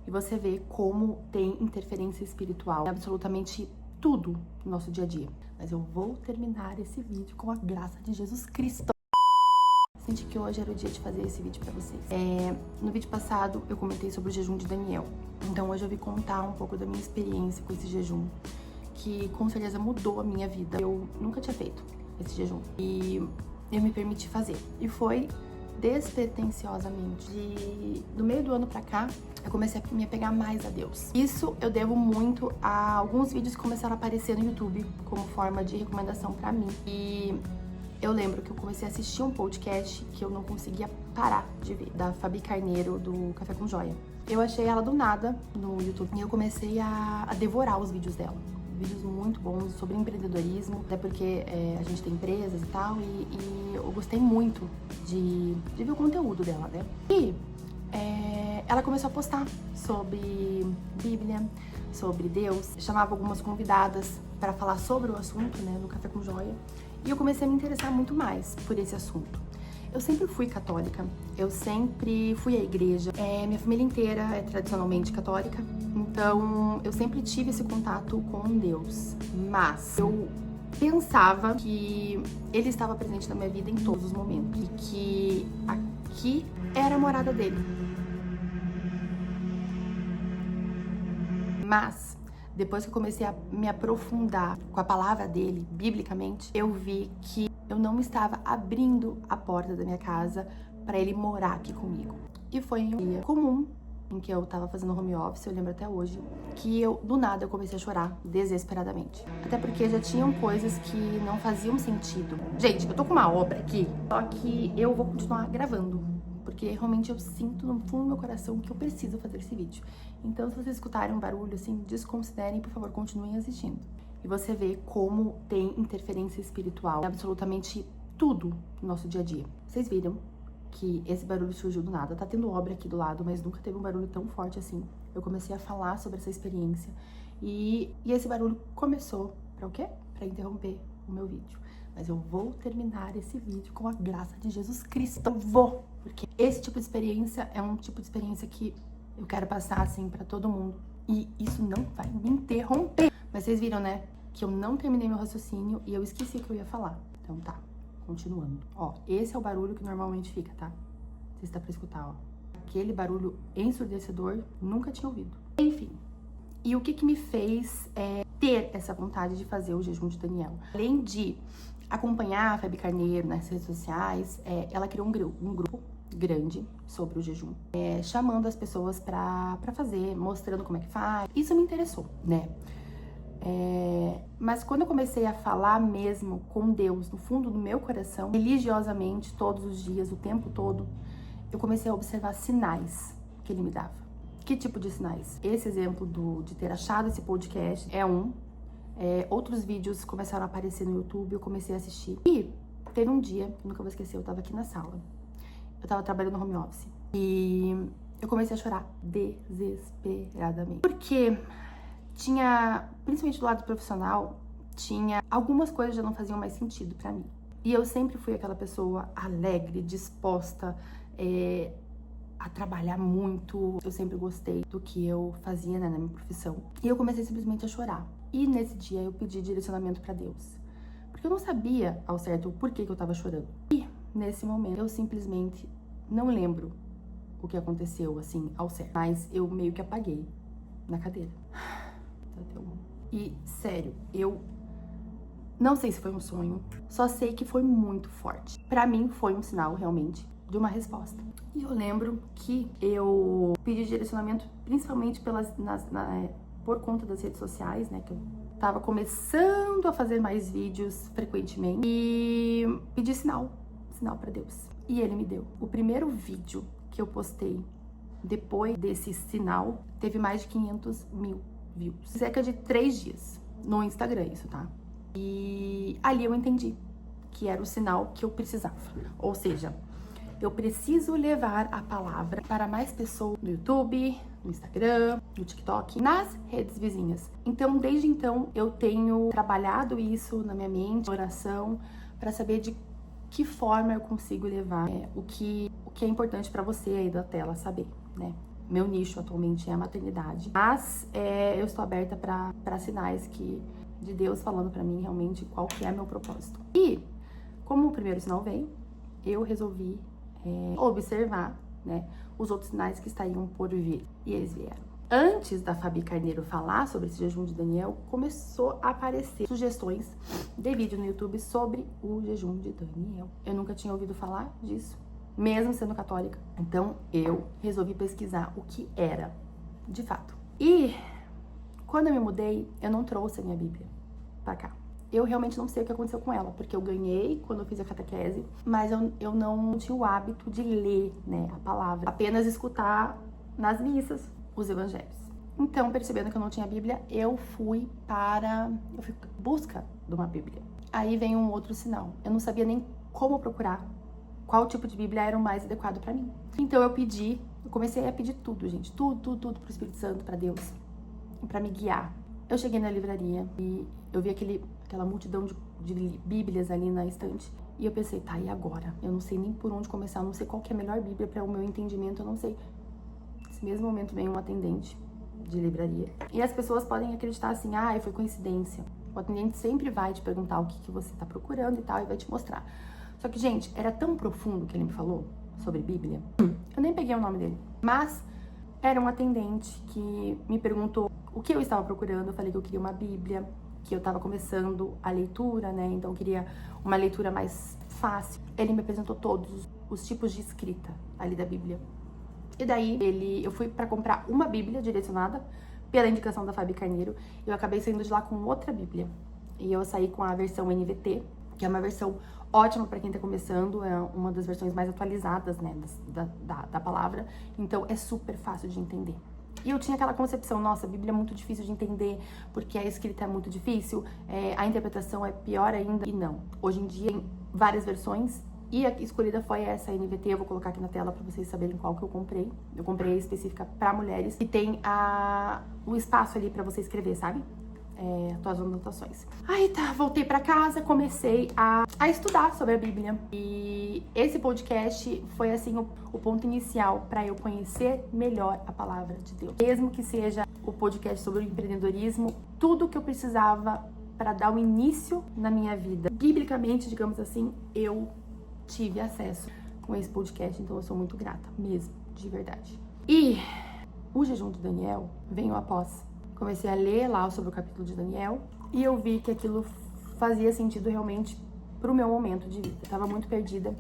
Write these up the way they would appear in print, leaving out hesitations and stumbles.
e você vê como tem interferência espiritual em absolutamente tudo no nosso dia a dia. Mas eu vou terminar esse vídeo com a graça de Jesus Cristo. Senti que hoje era o dia de fazer esse vídeo pra vocês. No vídeo passado eu comentei sobre o jejum de Daniel. Então hoje eu vim contar um pouco da minha experiência com esse jejum, que com certeza mudou a minha vida. Eu nunca tinha feito esse jejum e eu me permiti fazer. E foi despretensiosamente. Do meio do ano pra cá, eu comecei a me apegar mais a Deus. Isso eu devo muito a alguns vídeos que começaram a aparecer no YouTube como forma de recomendação pra mim. E eu lembro que eu comecei a assistir um podcast que eu não conseguia parar de ver, da Fabi Carneiro, do Café com Joia. Eu achei ela do nada no YouTube e eu comecei a devorar os vídeos dela. Vídeos muito bons sobre empreendedorismo, até porque a gente tem empresas e tal, e eu gostei muito de ver o conteúdo dela, né? E ela começou a postar sobre Bíblia, sobre Deus, chamava algumas convidadas para falar sobre o assunto, né, no Café com Joia. E eu comecei a me interessar muito mais por esse assunto. Eu sempre fui católica, eu sempre fui à igreja, minha família inteira é tradicionalmente católica, então eu sempre tive esse contato com Deus. Mas eu pensava que Ele estava presente na minha vida em todos os momentos e que aqui era a morada dele. Mas depois que eu comecei a me aprofundar com a palavra dele, biblicamente, eu vi que eu não estava abrindo a porta da minha casa para ele morar aqui comigo. E foi um dia comum em que eu tava fazendo home office, eu lembro até hoje, que do nada eu comecei a chorar desesperadamente. Até porque já tinham coisas que não faziam sentido. Gente, eu tô com uma obra aqui, só que eu vou continuar gravando, porque realmente eu sinto no fundo do meu coração que eu preciso fazer esse vídeo. Então, se vocês escutarem um barulho assim, desconsiderem, por favor, continuem assistindo. E você vê como tem interferência espiritual em absolutamente tudo no nosso dia a dia. Vocês viram que esse barulho surgiu do nada. Tá tendo obra aqui do lado, mas nunca teve um barulho tão forte assim. Eu comecei a falar sobre essa experiência e esse barulho começou pra o quê? Pra interromper o meu vídeo. Mas eu vou terminar esse vídeo com a graça de Jesus Cristo. Eu vou, porque esse tipo de experiência é um tipo de experiência que eu quero passar assim pra todo mundo. E isso não vai me interromper. Mas vocês viram, né, que eu não terminei meu raciocínio e eu esqueci o que eu ia falar. Então tá, continuando. Ó, esse é o barulho que normalmente fica, tá? Você está pra escutar, ó. Aquele barulho ensurdecedor, nunca tinha ouvido. Enfim, e o que me fez ter essa vontade de fazer o jejum de Daniel? Além de acompanhar a Fabi Carneiro nas redes sociais, ela criou um grupo grande sobre o jejum, chamando as pessoas pra fazer, mostrando como é que faz. Isso me interessou, né? Mas quando eu comecei a falar mesmo com Deus, no fundo do meu coração, religiosamente, todos os dias, o tempo todo, eu comecei a observar sinais que Ele me dava. Que tipo de sinais? Esse exemplo de ter achado esse podcast é um. Outros vídeos começaram a aparecer no YouTube, eu comecei a assistir. E teve um dia, que nunca vou esquecer, eu tava aqui na sala. Eu tava trabalhando no home office. E eu comecei a chorar desesperadamente. Porque tinha, principalmente do lado profissional, tinha algumas coisas que já não faziam mais sentido pra mim. E eu sempre fui aquela pessoa alegre, disposta a trabalhar muito. Eu sempre gostei do que eu fazia, né, na minha profissão. E eu comecei simplesmente a chorar. E nesse dia eu pedi direcionamento pra Deus. Porque eu não sabia ao certo o porquê que eu tava chorando. E nesse momento eu simplesmente não lembro o que aconteceu, assim, ao certo. Mas eu meio que apaguei na cadeira. E, sério, eu não sei se foi um sonho, só sei que foi muito forte. Pra mim, foi um sinal, realmente, de uma resposta. E eu lembro que eu pedi direcionamento, principalmente por conta das redes sociais, né, que eu tava começando a fazer mais vídeos frequentemente, e pedi sinal pra Deus. E Ele me deu. O primeiro vídeo que eu postei depois desse sinal teve mais de 500 mil views. Cerca de 3 dias no Instagram, isso, tá? E ali eu entendi que era o sinal que eu precisava. Ou seja, eu preciso levar a palavra para mais pessoas no YouTube, no Instagram, no TikTok, nas redes vizinhas. Então, desde então, eu tenho trabalhado isso na minha mente, oração, para saber de que forma eu consigo levar o que é importante para você aí da tela saber, né? meu nicho atualmente é a maternidade, mas eu estou aberta para sinais de Deus falando para mim realmente qual que é meu propósito. E como o primeiro sinal veio, eu resolvi observar, né, os outros sinais que estariam por vir, e eles vieram. Antes da Fabi Carneiro falar sobre esse jejum de Daniel, começou a aparecer sugestões de vídeo no YouTube sobre o jejum de Daniel. Eu nunca tinha ouvido falar disso, mesmo sendo católica. Então eu resolvi pesquisar o que era, de fato. E quando eu me mudei, eu não trouxe a minha Bíblia pra cá. Eu realmente não sei o que aconteceu com ela, porque eu ganhei quando eu fiz a catequese, mas eu não tinha o hábito de ler, né, a palavra, apenas escutar nas missas os evangelhos. Então, percebendo que eu não tinha Bíblia, eu fui em busca de uma Bíblia. Aí vem um outro sinal. Eu não sabia nem como procurar, qual tipo de Bíblia era o mais adequado pra mim. Então eu comecei a pedir tudo, gente, tudo pro Espírito Santo, pra Deus, pra me guiar. Eu cheguei na livraria e eu vi aquela multidão de bíblias ali na estante. E eu pensei, tá, e agora? Eu não sei nem por onde começar, eu não sei qual que é a melhor Bíblia para o meu entendimento, eu não sei. Nesse mesmo momento vem um atendente de livraria. E as pessoas podem acreditar assim, foi coincidência. O atendente sempre vai te perguntar o que você tá procurando e tal, e vai te mostrar. Só que, gente, era tão profundo que ele me falou sobre Bíblia. Eu nem peguei o nome dele. Mas era um atendente que me perguntou o que eu estava procurando. Eu falei que eu queria uma Bíblia, que eu estava começando a leitura, né? Então eu queria uma leitura mais fácil. Ele me apresentou todos os tipos de escrita ali da Bíblia. E daí eu fui para comprar uma Bíblia direcionada pela indicação da Fabi Carneiro. Eu acabei saindo de lá com outra Bíblia. E eu saí com a versão NVT, que é uma versão ótima para quem tá começando, é uma das versões mais atualizadas, né, da palavra. Então é super fácil de entender. E eu tinha aquela concepção, nossa, a Bíblia é muito difícil de entender, porque a escrita é muito difícil, a interpretação é pior ainda. E não, hoje em dia tem várias versões, e a escolhida foi essa NVT, eu vou colocar aqui na tela pra vocês saberem qual que eu comprei. Eu comprei a específica pra mulheres, e tem o espaço ali pra você escrever, sabe? Tuas anotações. Aí tá, voltei pra casa, comecei a estudar sobre a Bíblia. E esse podcast foi assim o ponto inicial pra eu conhecer melhor a palavra de Deus. Mesmo que seja o podcast sobre o empreendedorismo, tudo que eu precisava pra dar o início na minha vida, biblicamente, digamos assim, eu tive acesso com esse podcast, então eu sou muito grata, mesmo, de verdade. E o jejum de Daniel veio após. Comecei a ler lá sobre o capítulo de Daniel e eu vi que aquilo fazia sentido realmente pro meu momento de vida. Eu tava muito perdida.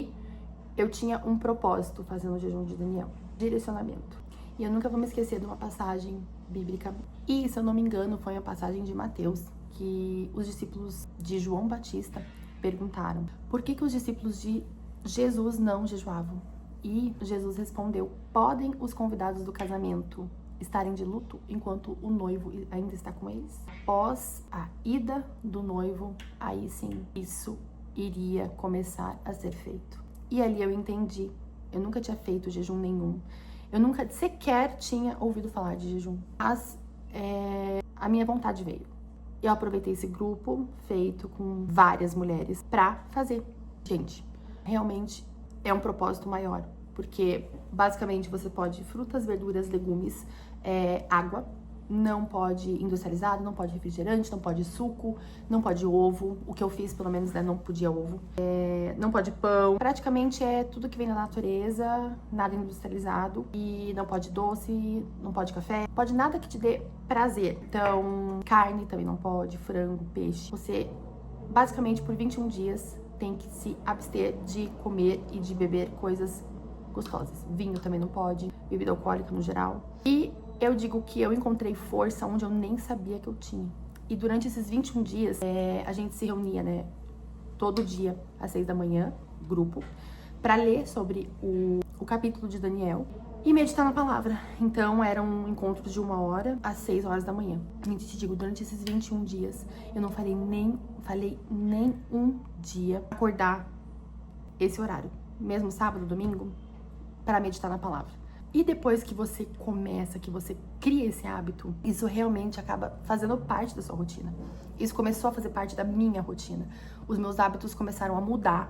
Eu tinha um propósito fazendo o jejum de Daniel, direcionamento. E eu nunca vou me esquecer de uma passagem bíblica. E, se eu não me engano, foi a passagem de Mateus, que os discípulos de João Batista perguntaram por que os discípulos de Jesus não jejuavam. E Jesus respondeu: podem os convidados do casamento estarem de luto enquanto o noivo ainda está com eles? Após a ida do noivo, aí sim, isso iria começar a ser feito. E ali eu entendi. Eu nunca tinha feito jejum nenhum. Eu nunca sequer tinha ouvido falar de jejum. Mas a minha vontade veio. Eu aproveitei esse grupo feito com várias mulheres pra fazer. Gente, realmente é um propósito maior. Porque, basicamente, você pode frutas, verduras, legumes, água. Não pode industrializado, não pode refrigerante, não pode suco, não pode ovo. O que eu fiz, pelo menos, né, não podia ovo. Não pode pão. Praticamente é tudo que vem da natureza, nada industrializado. E não pode doce, não pode café. Não pode nada que te dê prazer. Então, carne também não pode, frango, peixe. Você, basicamente, por 21 dias, tem que se abster de comer e de beber coisas gostosas. Vinho também não pode, bebida alcoólica no geral. E eu digo que eu encontrei força onde eu nem sabia que eu tinha. E durante esses 21 dias, a gente se reunia, né, todo dia, às 6 da manhã, grupo, pra ler sobre o capítulo de Daniel e meditar na palavra. Então, eram encontros de 1 hora às 6 horas da manhã. Gente, te digo, durante esses 21 dias, eu não falei nem um dia acordar esse horário. Mesmo sábado, domingo, para meditar na palavra. E depois que você começa, que você cria esse hábito, isso realmente acaba fazendo parte da sua rotina. Isso começou a fazer parte da minha rotina. Os meus hábitos começaram a mudar.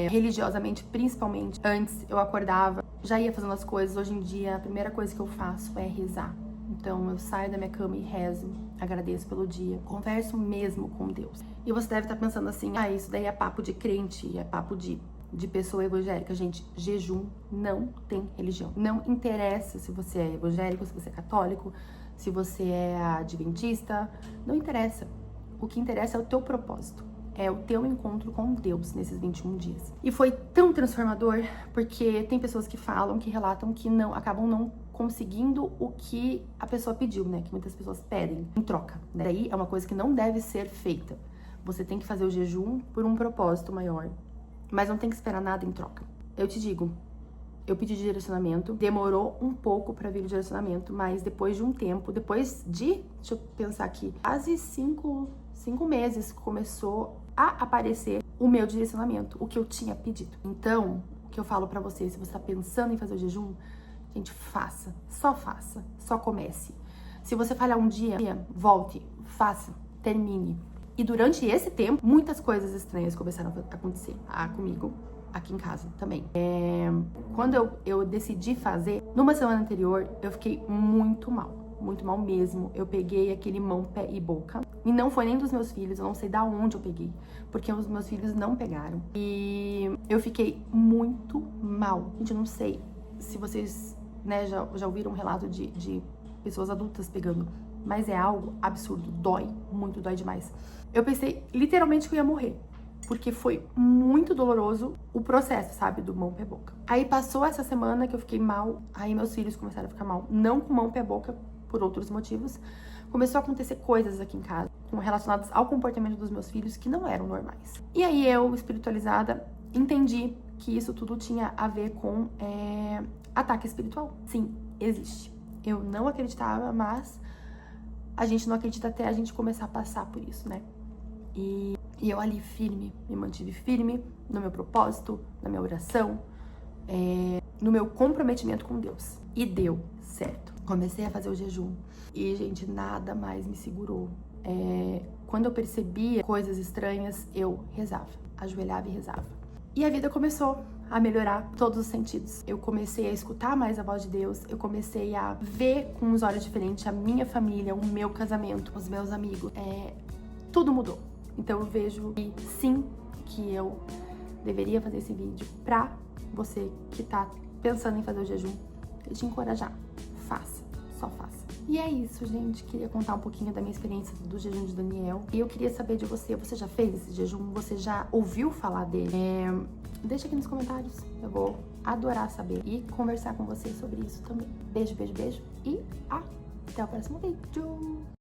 Religiosamente, principalmente. Antes eu acordava já ia fazendo as coisas. Hoje em dia, a primeira coisa que eu faço é rezar. Então, eu saio da minha cama e rezo, agradeço pelo dia, converso mesmo com Deus. E você deve estar pensando assim, isso daí é papo de crente, é papo de pessoa evangélica. Gente, jejum não tem religião. Não interessa se você é evangélico, se você é católico, se você é adventista, não interessa. O que interessa é o teu propósito. É o teu encontro com Deus nesses 21 dias. E foi tão transformador, porque tem pessoas que falam, que relatam que acabam não conseguindo o que a pessoa pediu, né? Que muitas pessoas pedem em troca. Daí é uma coisa que não deve ser feita. Você tem que fazer o jejum por um propósito maior, mas não tem que esperar nada em troca. Eu te digo, eu pedi direcionamento, demorou um pouco pra vir o direcionamento, mas depois de um tempo, deixa eu pensar aqui, quase 5 meses começou a aparecer o meu direcionamento, o que eu tinha pedido. Então, o que eu falo pra você, se você tá pensando em fazer o jejum, gente, faça, só comece. Se você falhar um dia, volte, faça, termine. E durante esse tempo, muitas coisas estranhas começaram a acontecer comigo, aqui em casa também. Quando eu decidi fazer, numa semana anterior, eu fiquei muito mal mesmo. Eu peguei aquele mão, pé e boca. E não foi nem dos meus filhos, eu não sei da onde eu peguei, porque os meus filhos não pegaram. E eu fiquei muito mal. Gente, eu não sei se vocês, né, já ouviram um relato de pessoas adultas pegando, mas é algo absurdo, dói muito, dói demais. Eu pensei literalmente que eu ia morrer, porque foi muito doloroso o processo, sabe, do mão, pé, boca. Aí passou essa semana que eu fiquei mal, aí meus filhos começaram a ficar mal, não com mão, pé, boca, por outros motivos. Começou a acontecer coisas aqui em casa, relacionadas ao comportamento dos meus filhos que não eram normais. E aí eu, espiritualizada, entendi que isso tudo tinha a ver com ataque espiritual. Sim, existe. Eu não acreditava, mas a gente não acredita até a gente começar a passar por isso, né? E eu ali firme, me mantive firme no meu propósito, na minha oração, no meu comprometimento com Deus. E deu certo. Comecei a fazer o jejum e, gente, nada mais me segurou. Quando eu percebia coisas estranhas, eu rezava, ajoelhava e rezava. E a vida começou a melhorar todos os sentidos. Eu comecei a escutar mais a voz de Deus, eu comecei a ver com os olhos diferentes a minha família, o meu casamento, os meus amigos. Tudo mudou. Então eu vejo que sim, que eu deveria fazer esse vídeo pra você que tá pensando em fazer o jejum, e te encorajar. Faça, só faça. E é isso, gente. Queria contar um pouquinho da minha experiência do jejum de Daniel. E eu queria saber de você. Você já fez esse jejum? Você já ouviu falar dele? Deixa aqui nos comentários. Eu vou adorar saber e conversar com você sobre isso também. Beijo, beijo, beijo. E até o próximo vídeo.